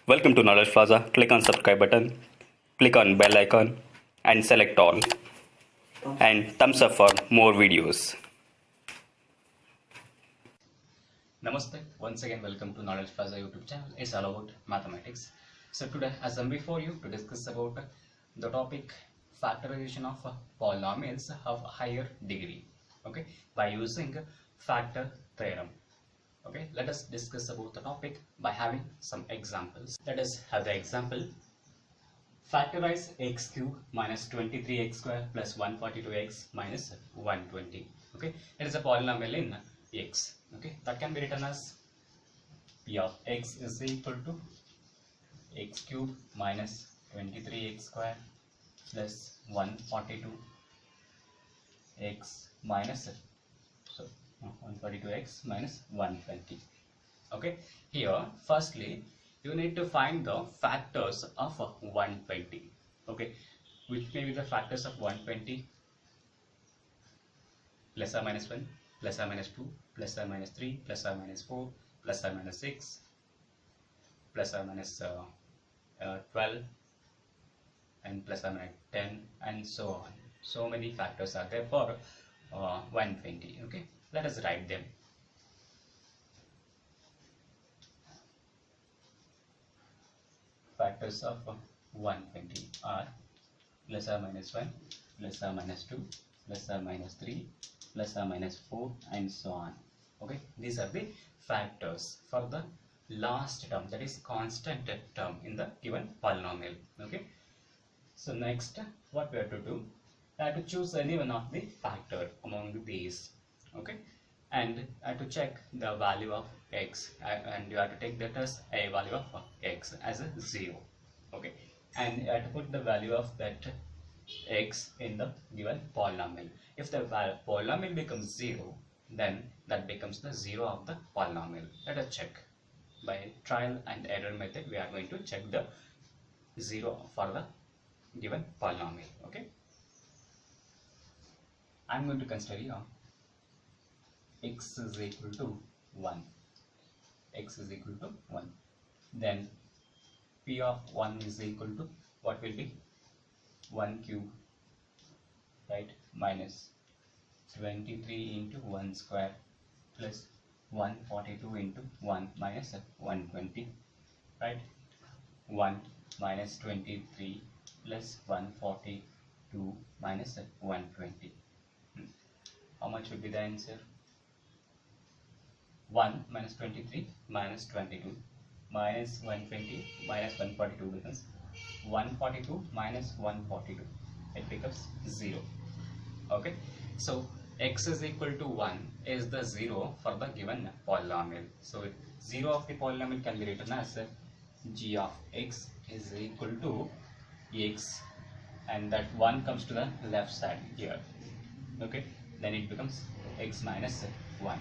Welcome to Knowledge Plaza. Click on subscribe button, click on bell icon and select all and thumbs up for more videos. Namaste. Once again welcome to Knowledge Plaza YouTube channel. It's all about mathematics. So today as I'm before you to discuss about the topic factorization of polynomials of higher degree. Okay, by using factor theorem. Okay, let us discuss about the topic by having some examples. Let us have the example. Factorize x cube minus 23x square plus 142x minus 120. Okay, it is a polynomial in x. Okay, that can be written as p of x is equal to x cube minus 23x square plus 142x minus 142x minus 120. Okay, here firstly you need to find the factors of 120. Okay, which may be the factors of 120: plus or minus 1, plus or minus 2, plus or minus 3, plus or minus 4, plus or minus 6, plus or minus 12, and plus or minus 10, and so on. So many factors are there for 120. Okay, let us write them. Factors of 120 are plus or minus 1, plus or minus 2, plus or minus 3, plus or minus 4, and so on. Okay, these are the factors for the last term, that is constant term in the given polynomial. Okay, so next what we have to do, I have to choose any one of the factor among these. Okay, and I have to check the value of x, and you have to take that as a value of x as a 0. Okay, and you have to put the value of that x in the given polynomial. If the polynomial becomes 0, then that becomes the 0 of the polynomial. Let us check. By trial and error method, we are going to check the 0 for the given polynomial. Okay, I am going to consider here x is equal to 1. X is equal to 1. Then p of 1 is equal to what will be 1 cube, right, minus 23 into 1 square plus 142 into 1 minus 120, right, 1 minus 23 plus 142 minus 120. How much would be the answer? 1 minus 23 minus 22 minus 120 minus 142 becomes 142 minus 142. It becomes 0. Okay, so x is equal to 1 is the 0 for the given polynomial. So 0 of the polynomial can be written as g of x is equal to x, and that 1 comes to the left side here. Okay, then it becomes x minus 1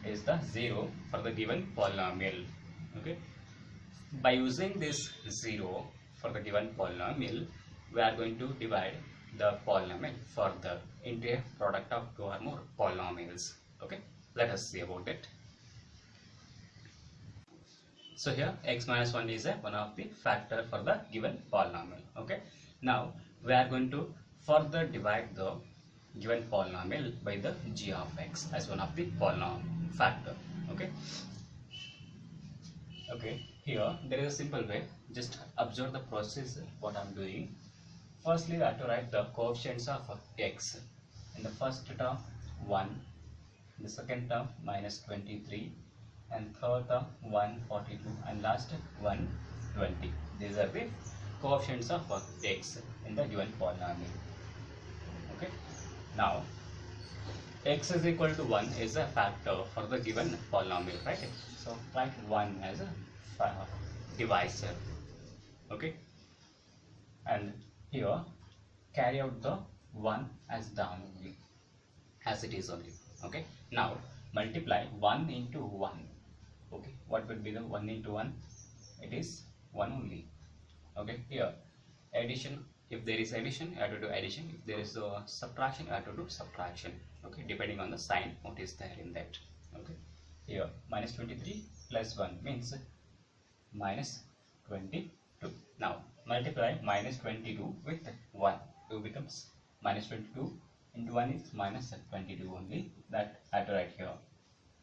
is the 0 for the given polynomial. Okay, by using this 0 for the given polynomial, we are going to divide the polynomial further into a product of 2 or more polynomials. Okay, let us see about it. So here x minus 1 is one of the factor for the given polynomial. Okay, now we are going to further divide the given polynomial by the g of x as one of the polynomial factor. Okay, here there is a simple way. Just observe the process what I am doing. Firstly, we have to write the coefficients of x. In the first term 1, in the second term minus 23, and third term 142, and last 120. These are the coefficients of x in the given polynomial. Okay, now x is equal to 1 is a factor for the given polynomial, right? So write 1 as a divisor. Okay, and here carry out the 1 as down only, as it is only. Okay, now multiply 1 into 1. Okay, what will be the 1 into 1? It is 1 only. Okay, here addition, if there is addition, you have to do addition. If there is a subtraction, you have to do subtraction. Okay, depending on the sign what is there in that. Okay, here minus 23 plus 1 means minus 22. Now multiply minus 22 with 1. 2 becomes minus 22 into 1 is minus 22 only. That I have to write here.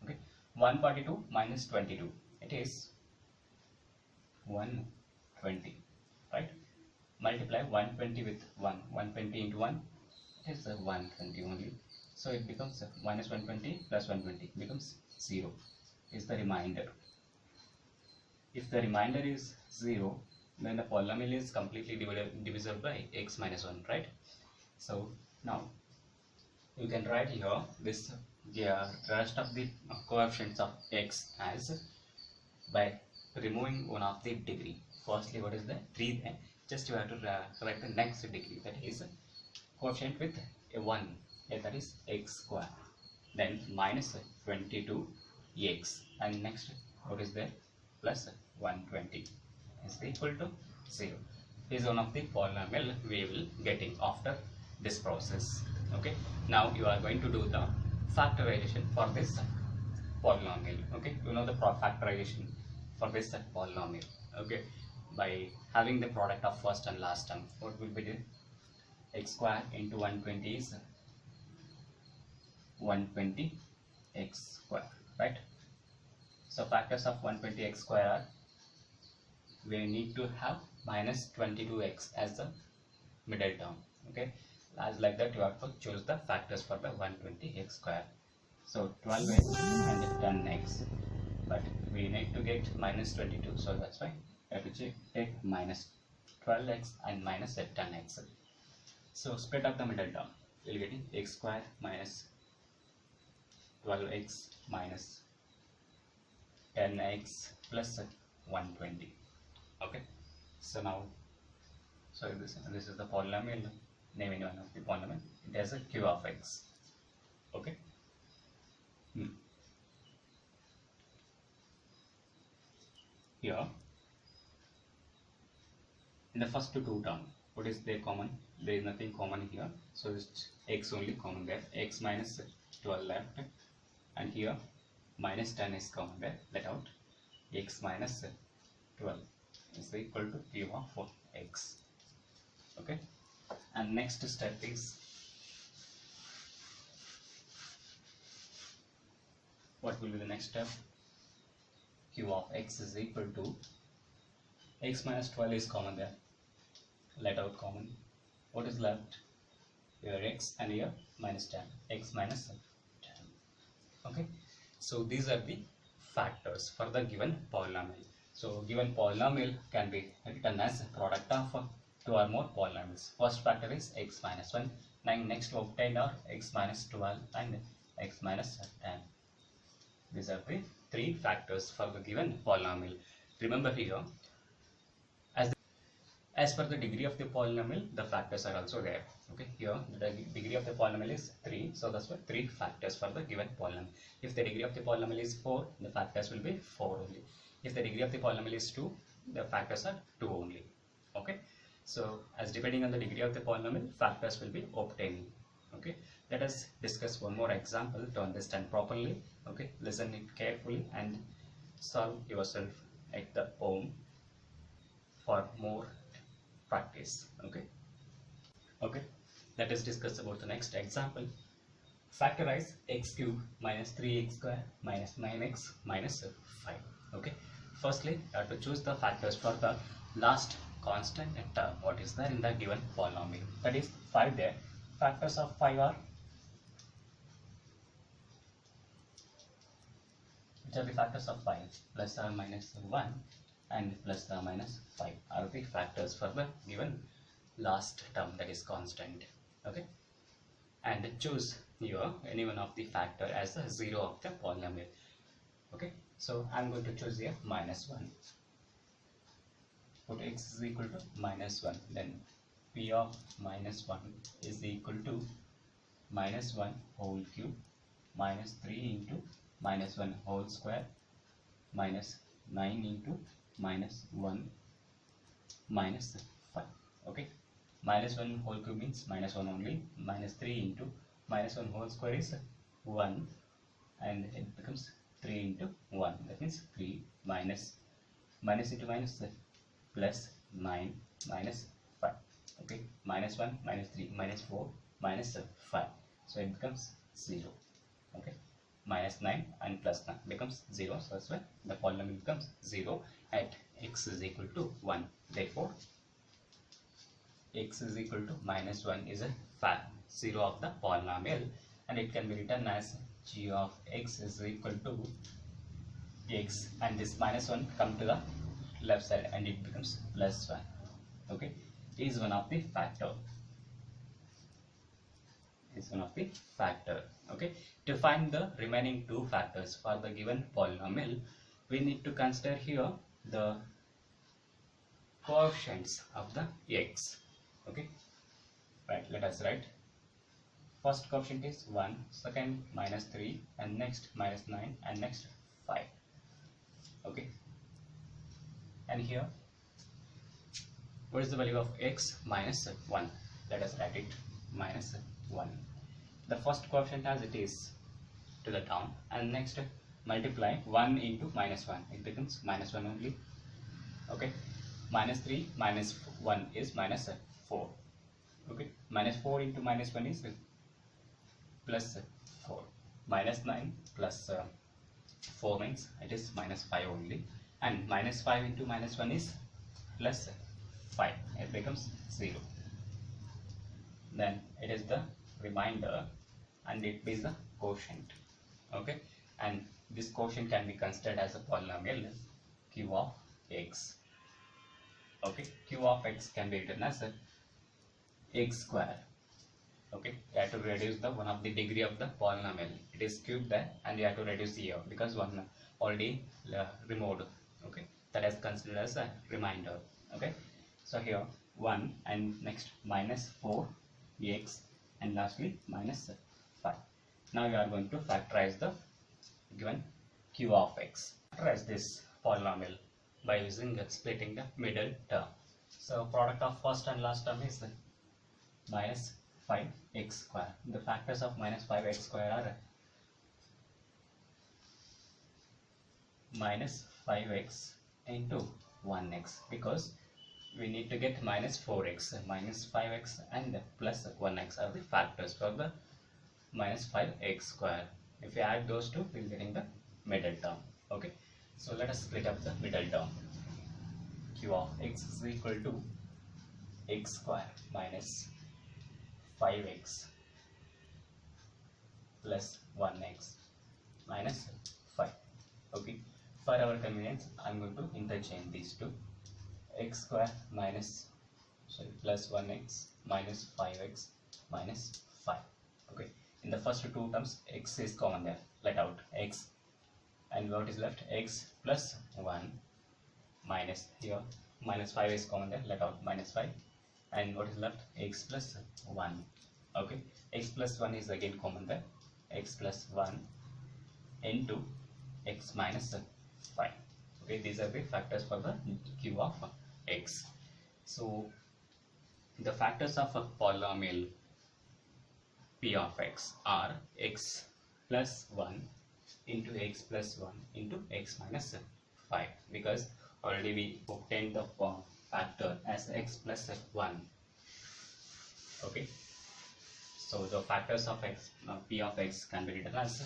Okay, 142 minus 22. It is 120. Right? Multiply 120 with 1. 120 into 1 is 120 only. So it becomes minus 120 plus 120 becomes 0 is the remainder. If the remainder is 0, then the polynomial is completely divisible by x minus 1, right? So now you can write here this rest of the coefficients of x as by removing one of the degree. Firstly, what is the 3? Just you have to write the next degree, that is coefficient with a 1, that is x square, then minus 22x, and next what is there, plus 120 is equal to 0. This is one of the polynomial we will getting after this process. Okay, now you are going to do the factorization for this polynomial. Okay, you know the factorization for this polynomial. Okay, by having the product of first and last term, what will be the x square into 120 is 120 x square, right? So factors of 120 x square are, we need to have minus 22x as the middle term. Okay, as like that you have to choose the factors for the 120 x square. So 12x and 10x, but we need to get minus 22, so that's why I have to take minus 12x and minus 10x. So split up the middle term, we will get x square minus 12x minus 10x plus 120. Okay, so now, so this is the polynomial, name any one of the polynomial. It has a q of x. Okay. Here in the first two terms, what is there common? There is nothing common here, so it's x only common there. X minus 12 left, and here minus 10 is common there. Let out x minus 12 is equal to q of x. Okay, and next step is, what will be the next step? Q of x is equal to x minus 12 is common there. Let out common. What is left? Here x and here minus 10. X minus 10. Okay. So these are the factors for the given polynomial. So given polynomial can be written as a product of two or more polynomials. First factor is x minus 1. Next obtained are x minus 12 and x minus 10. These are the three factors for the given polynomial. Remember here, as per the degree of the polynomial, the factors are also there. Okay, here the degree of the polynomial is 3, so that's why 3 factors for the given polynomial. If the degree of the polynomial is 4, the factors will be 4 only. If the degree of the polynomial is 2, the factors are 2 only. Okay, so as depending on the degree of the polynomial, factors will be obtained. Okay, let us discuss one more example to understand properly. Okay, listen it carefully and solve yourself at the home for more practice. Okay, let us discuss about the next example. Factorize x cube minus 3x square minus 9x minus 5. Okay, firstly I have to choose the factors for the last constant term what is there in the given polynomial, that is 5 there. Factors of 5 are, which are the factors of 5? Plus or minus 1 and plus or minus 5 are the factors for the given last term, that is constant. Okay, and choose here any one of the factor as the 0 of the polynomial. Okay, so I'm going to choose here minus 1. Put x is equal to minus 1, then p of minus 1 is equal to minus 1 whole cube minus 3 into minus 1 whole square minus 9 into minus 1 minus 5. Okay, minus 1 whole cube means minus 1 only, minus 3 into minus 1 whole square is 1, and it becomes 3 into 1, that means 3 minus into minus plus 9 minus 5. Okay, minus 1 minus 3 minus 4 minus 5, so it becomes 0. Okay, minus 9 and plus 9 becomes 0, so that's why the polynomial becomes 0 at x is equal to 1. Therefore x is equal to minus 1 is a 0 of the polynomial, and it can be written as g of x is equal to x, and this minus 1 come to the left side and it becomes plus 1. Okay, is one of the factor. Okay, to find the remaining two factors for the given polynomial, we need to consider here the coefficients of the x. Okay, right, let us write. First coefficient is 1, second minus 3, and next minus 9, and next 5. Okay, and here what is the value of x? Minus 1. Let us write it, minus 1. The first coefficient as it is to the down, and next multiply 1 into minus 1, it becomes minus 1 only. Okay, minus 3 minus 1 is minus 4. Okay, minus 4 into minus 1 is plus 4. Minus 9 plus 4 means it is minus 5 only, and minus 5 into minus 1 is plus 5, it becomes 0. Then it is the remainder, and it is the quotient. Okay, and this quotient can be considered as a polynomial q of x. Okay, q of x can be written as x square. Okay, you have to reduce the one of the degree of the polynomial. It is cubed there, and you have to reduce here because one already removed. Okay, that is considered as a remainder. Okay, so here 1 and next minus 4 x, and lastly minus 5. Now we are going to factorize the given q of x. Factorize this polynomial by using splitting the middle term. So product of first and last term is minus 5x square. The factors of minus 5x square are minus 5x into 1x, because we need to get minus 4x, minus 5x and plus 1x are the factors for the minus 5x square. If we add those two, we will get in the middle term. Okay, so let us split up the middle term. Q of x is equal to x square minus 5x plus 1x minus 5. Okay, for our convenience, I am going to interchange these two. X square minus plus 1x minus 5x minus 5. Okay, in the first two terms x is common there, let out x, and what is left? X plus 1 minus here minus 5 is common there, let out minus 5, and what is left? X plus 1. Okay, x plus 1 is again common there, x plus 1 into x minus 5. Okay, these are the factors for the q of x. So the factors of a polynomial p of x are x plus 1 into x plus 1 into x minus 5, because already we obtained the factor as x plus 1. Okay, so the factors of x, p of x can be written as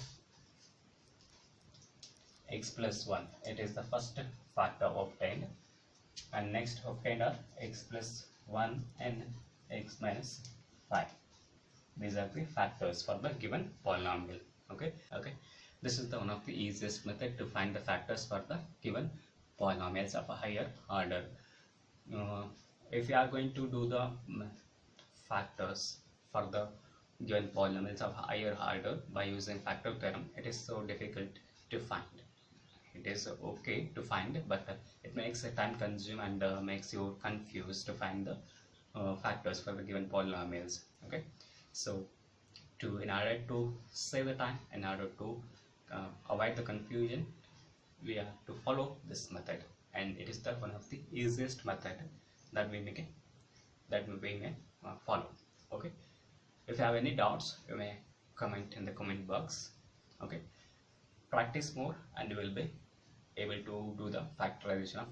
x plus 1. It is the first factor obtained, and next obtained are x plus 1 and x minus 5. These are the factors for the given polynomial. Okay, this is the one of the easiest method to find the factors for the given polynomials of a higher order. If you are going to do the factors for the given polynomials of higher order by using factor theorem, it is so difficult to find. It is okay to find, but it makes a time consume and makes you confused to find the factors for the given polynomials. Okay, so in order to save the time, in order to avoid the confusion, we have to follow this method, and it is the one of the easiest method that we may follow. Okay, if you have any doubts, you may comment in the comment box. Okay, practice more and you will be able to do the factorization of